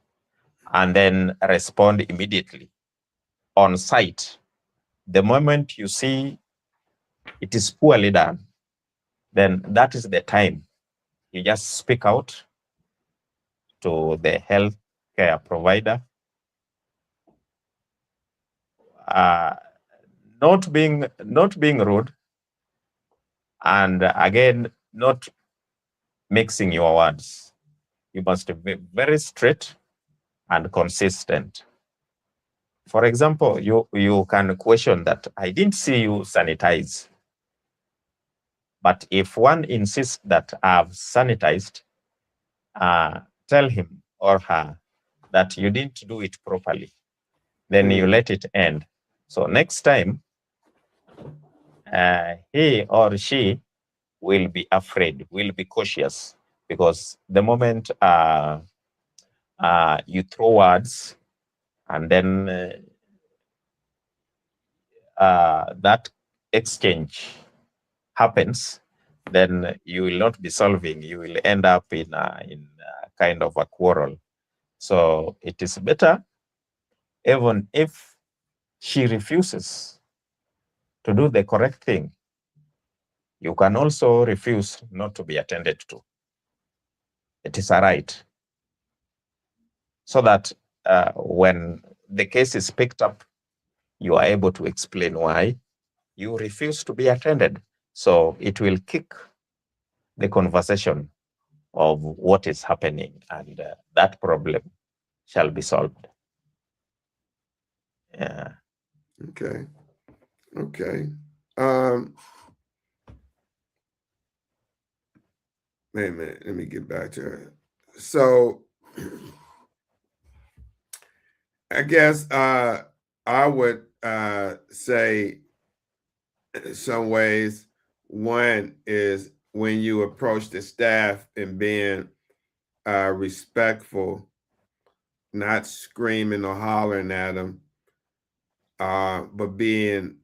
Speaker 3: and then respond immediately on site. The moment you see it is poorly done, then that is the time you just speak out to the health care provider, not being rude, and again, not mixing your words. You must be very straight and consistent. For example, you can question that I didn't see you sanitize. But if one insists that I've sanitized, tell him or her that you didn't do it properly. Then you let it end. So next time, he or she will be afraid, will be cautious, because the moment you throw words and then that exchange happens, then you will not be solving. You will end up in a kind of a quarrel. So it is better, even if she refuses to do the correct thing, You can also refuse not to be attended to. It is a right. So that when the case is picked up, you are able to explain why you refuse to be attended. So it will kick the conversation of what is happening, and that problem shall be solved. Yeah.
Speaker 2: Okay. Okay. Wait a minute. Let me get back to her. So I guess I would say in some ways, one is when you approach the staff and being respectful, not screaming or hollering at them, but being,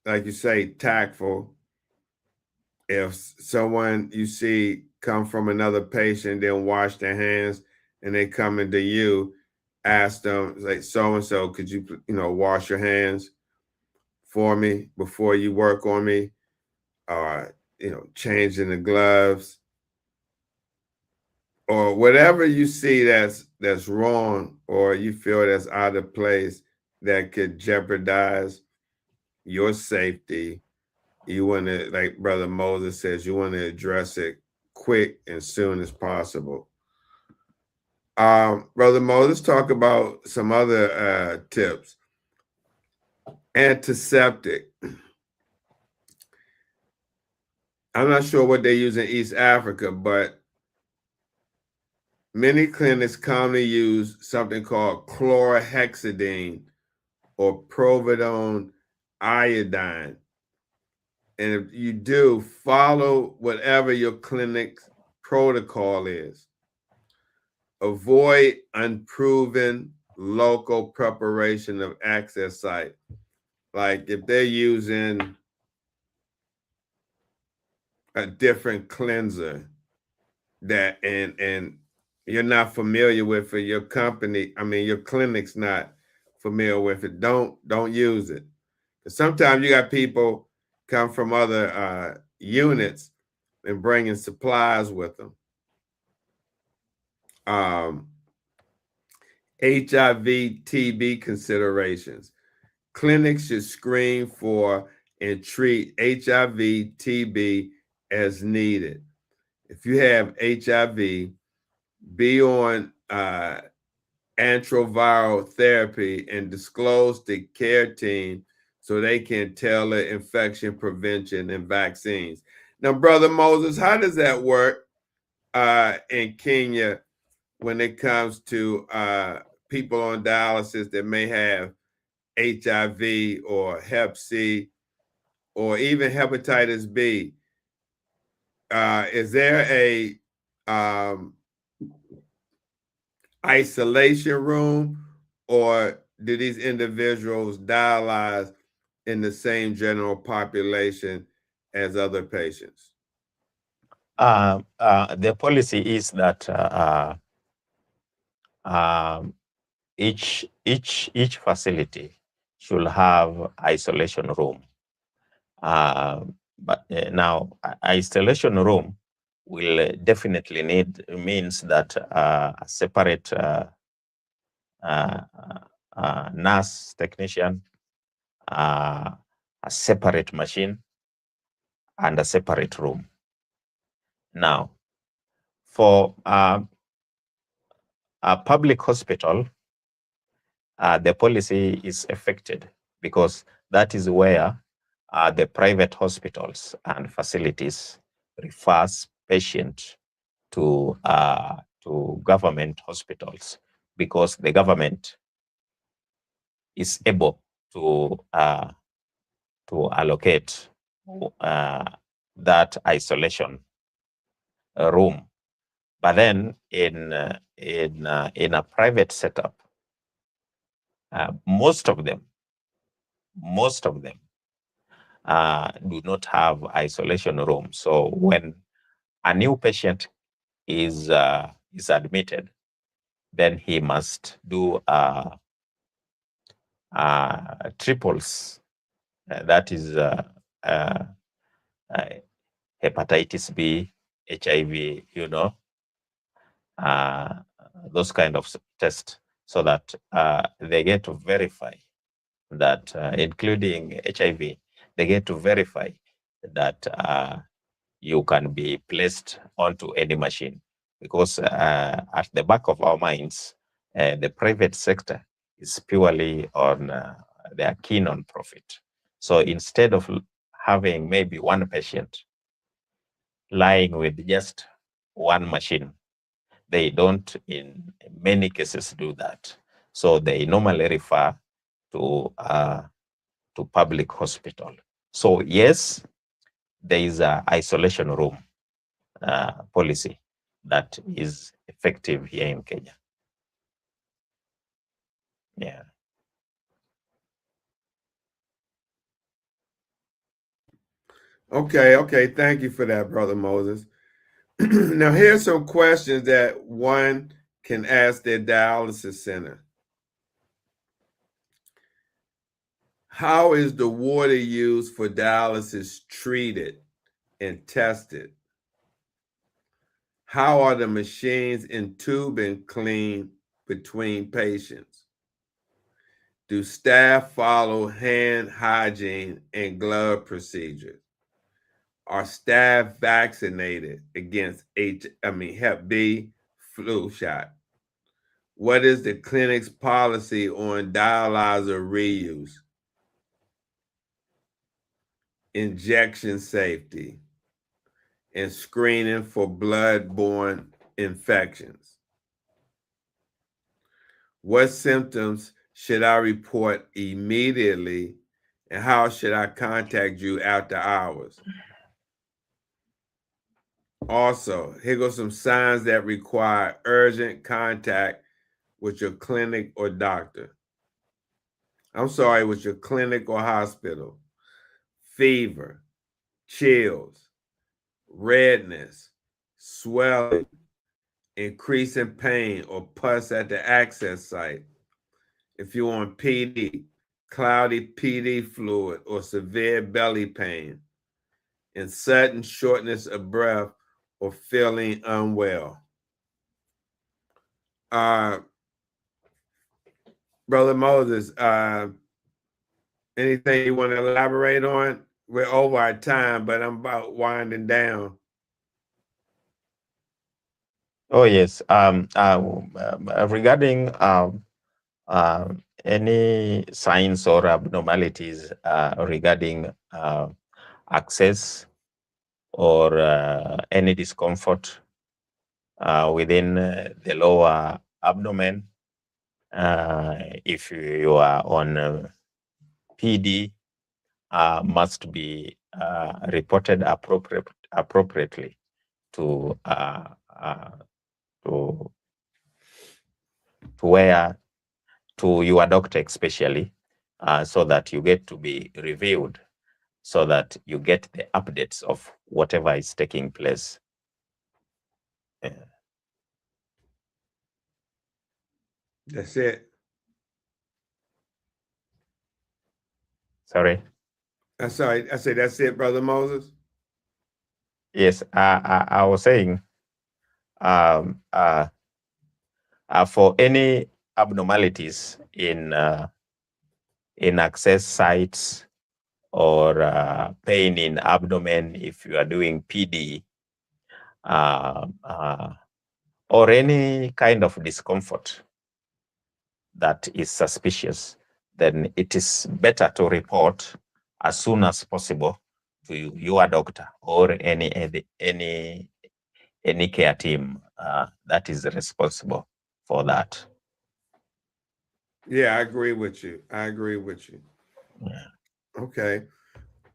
Speaker 2: like you say, tactful. If someone you see come from another patient, then wash their hands, and they come into you, ask them, like, so and so, could you wash your hands for me before you work on me? Changing the gloves, or whatever you see that's wrong, or you feel that's out of place, that could jeopardize your safety. You want to, like Brother Moses says, you want to address it quick and soon as possible. Brother Moses, talk about some other tips. Antiseptic. I'm not sure what they use in East Africa, but many clinics commonly use something called chlorhexidine or providone iodine. And if you do, follow whatever your clinic's protocol is. Avoid unproven local preparation of access site. Like if they're using a different cleanser that and you're not familiar with it, your company, your clinic's not familiar with it, don't use it. Sometimes you got people come from other units and bringing supplies with them. HIV, TB considerations. Clinics should screen for and treat HIV, TB as needed. If you have HIV, be on antiviral therapy and disclose the care team so they can tailor infection prevention and vaccines. Now, Brother Moses, how does that work in Kenya when it comes to people on dialysis that may have HIV or Hep C or even hepatitis B? Is there a isolation room, or do these individuals dialyze in the same general population as other patients?
Speaker 3: The policy is that each facility should have isolation room. But now isolation room will definitely means that a separate nurse technician, a separate machine, and a separate room. Now, for a public hospital, the policy is affected because that is where the private hospitals and facilities refers patient to government hospitals, because the government is able to allocate that isolation room. But then in a private setup, most of them do not have isolation room. So when a new patient is admitted, then he must do triples. That is hepatitis B, HIV, those kind of tests, so that they get to verify that, including HIV, they get to verify that you can be placed onto any machine. Because at the back of our minds, the private sector is purely on, they are keen on profit. So instead of having maybe one patient lying with just one machine, they don't in many cases do that. So they normally refer to public hospital. So yes, there is a isolation room policy that is effective here in Kenya. Yeah.
Speaker 2: Okay. Thank you for that, Brother Moses. Now, here's some questions that one can ask their dialysis center. How is the water used for dialysis treated and tested? How are the machines and tubing cleaned between patients? Do staff follow hand hygiene and glove procedures? Are staff vaccinated against Hep B flu shot? What is the clinic's policy on dialyzer reuse? Injection safety and screening for blood-borne infections. What symptoms should I report immediately, and how should I contact you after hours? Also, here goes some signs that require urgent contact with your clinic or doctor. With your clinic or hospital. Fever, chills, redness, swelling, increase in pain or pus at the access site. If you're on PD, cloudy PD fluid or severe belly pain, and sudden shortness of breath or feeling unwell. Brother Moses, anything you want to elaborate on? We're over our time, but I'm about winding down.
Speaker 3: Oh yes. Regarding any signs or abnormalities regarding access or any discomfort within the lower abdomen, if you are on PD, must be reported appropriately to your doctor, especially, so that you get to be reviewed, so that you get the updates of whatever is taking place. Yeah.
Speaker 2: That's it.
Speaker 3: Sorry.
Speaker 2: I said that's it, Brother Moses.
Speaker 3: Yes, I was saying, for any abnormalities in access sites or pain in abdomen, if you are doing PD, or any kind of discomfort that is suspicious, then it is better to report as soon as possible to your doctor or any care team that is responsible for that.
Speaker 2: Yeah, I agree with you.
Speaker 3: Yeah.
Speaker 2: Okay.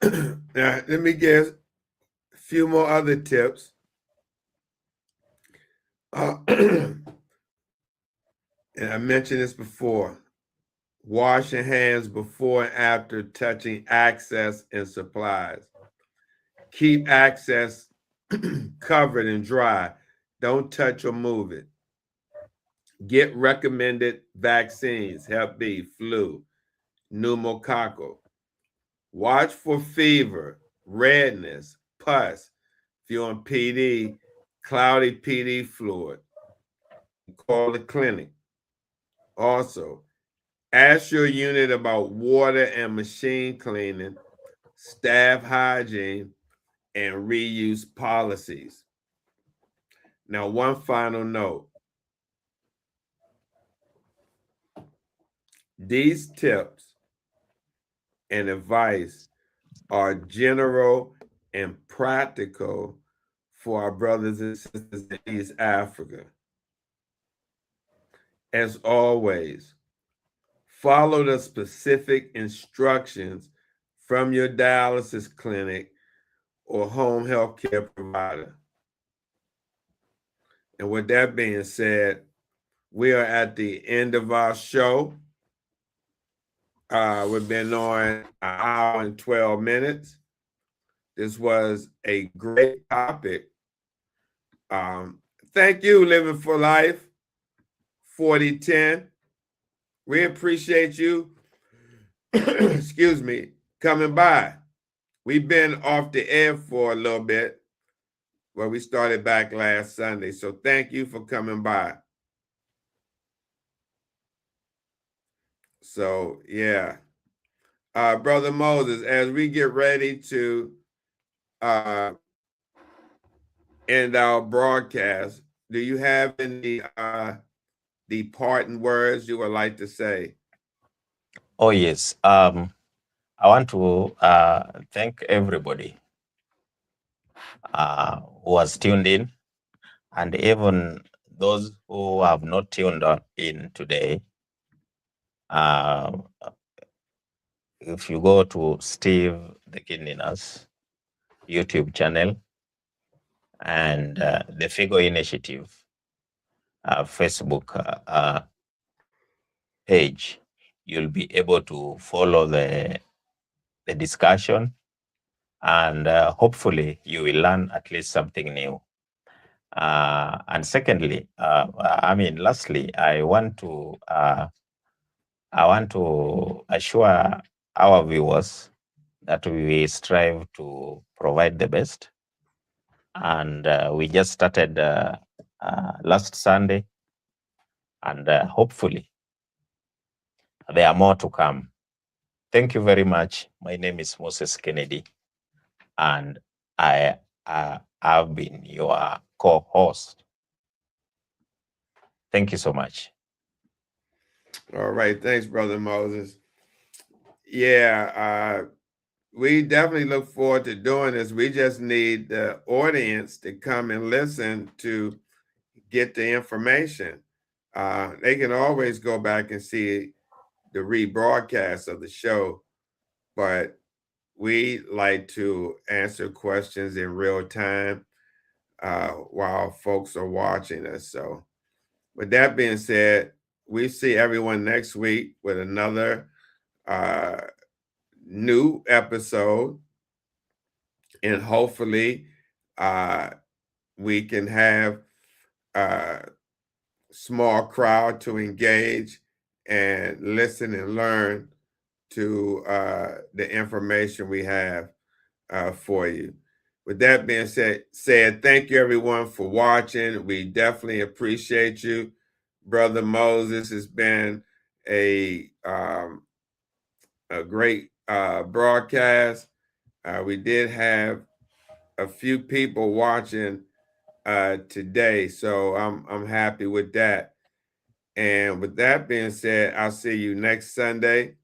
Speaker 2: Now, let me give a few more other tips. And I mentioned this before. Washing hands before and after touching access and supplies. Keep access covered and dry. Don't touch or move it. Get recommended vaccines, Hep B, flu, pneumococcal. Watch for fever, redness, pus, If you're on PD, cloudy PD fluid, call the clinic. Also, ask your unit about water and machine cleaning, staff hygiene, and reuse policies. Now, one final note. These tips and advice are general and practical for our brothers and sisters in East Africa. As always, follow the specific instructions from your dialysis clinic or home health care provider. And with that being said, we are at the end of our show. We've been on an hour and 12 minutes. This was a great topic. Thank you, Living for Life 4010. We appreciate you, excuse me, coming by. We've been off the air for a little bit, but we started back last Sunday. So thank you for coming by. So, yeah. Brother Moses, as we get ready to end our broadcast, do you have any departing words you would like to say?
Speaker 3: Oh, yes. I want to thank everybody who has tuned in, and even those who have not tuned in today. If you go to Steve the Kidney Nurse YouTube channel and the Figure Initiative Facebook page, you'll be able to follow the discussion, and hopefully you will learn at least something new. And secondly, lastly, I want to assure our viewers that we strive to provide the best. And we just started last Sunday, and hopefully there are more to come. Thank you very much. My name is Moses Kennedy, and I have been your co-host. Thank you so much.
Speaker 2: All right. Thanks, Brother Moses. Yeah, we definitely look forward to doing this. We just need the audience to come and listen to get the information. They can always go back and see the rebroadcast of the show, but we like to answer questions in real time while folks are watching us. So with that being said, we see everyone next week with another new episode, and hopefully we can have a small crowd to engage and listen and learn to the information we have for you. With that being said, thank you everyone for watching. We definitely appreciate you. Brother Moses, has been a great broadcast. We did have a few people watching today, so I'm happy with that. And with that being said, I'll see you next Sunday.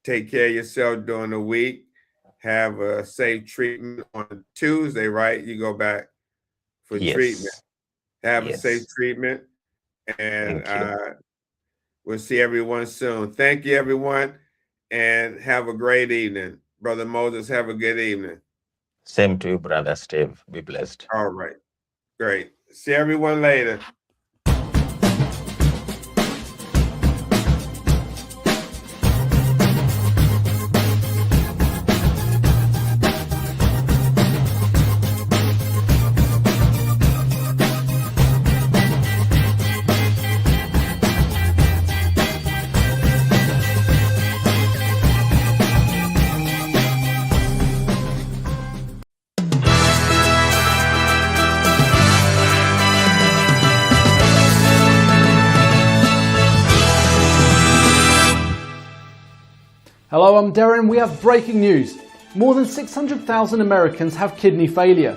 Speaker 2: Take care of yourself during the week. Have a safe treatment on Tuesday, right? You go back for treatment. Have a safe treatment. And we'll see everyone soon. Thank you, everyone, and have a great evening. Brother Moses, have a good evening.
Speaker 3: Same to you, Brother Steve. Be blessed.
Speaker 2: All right. Great. See everyone later.
Speaker 4: Hello, I'm Darren. We have breaking news. More than 600,000 Americans have kidney failure.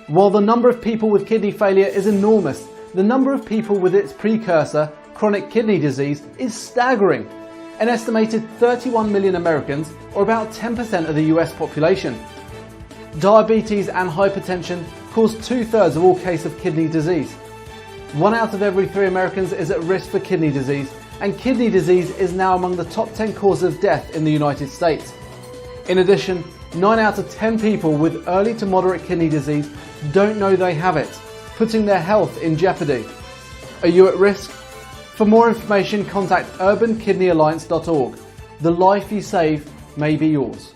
Speaker 4: While the number of people with kidney failure is enormous, the number of people with its precursor, chronic kidney disease, is staggering. An estimated 31 million Americans, or about 10% of the US population. Diabetes and hypertension cause 2/3 of all cases of kidney disease. 1 out of every 3 Americans is at risk for kidney disease, and kidney disease is now among the top 10 causes of death in the United States. In addition, 9 out of 10 people with early to moderate kidney disease don't know they have it, putting their health in jeopardy. Are you at risk? For more information, contact urbankidneyalliance.org. The life you save may be yours.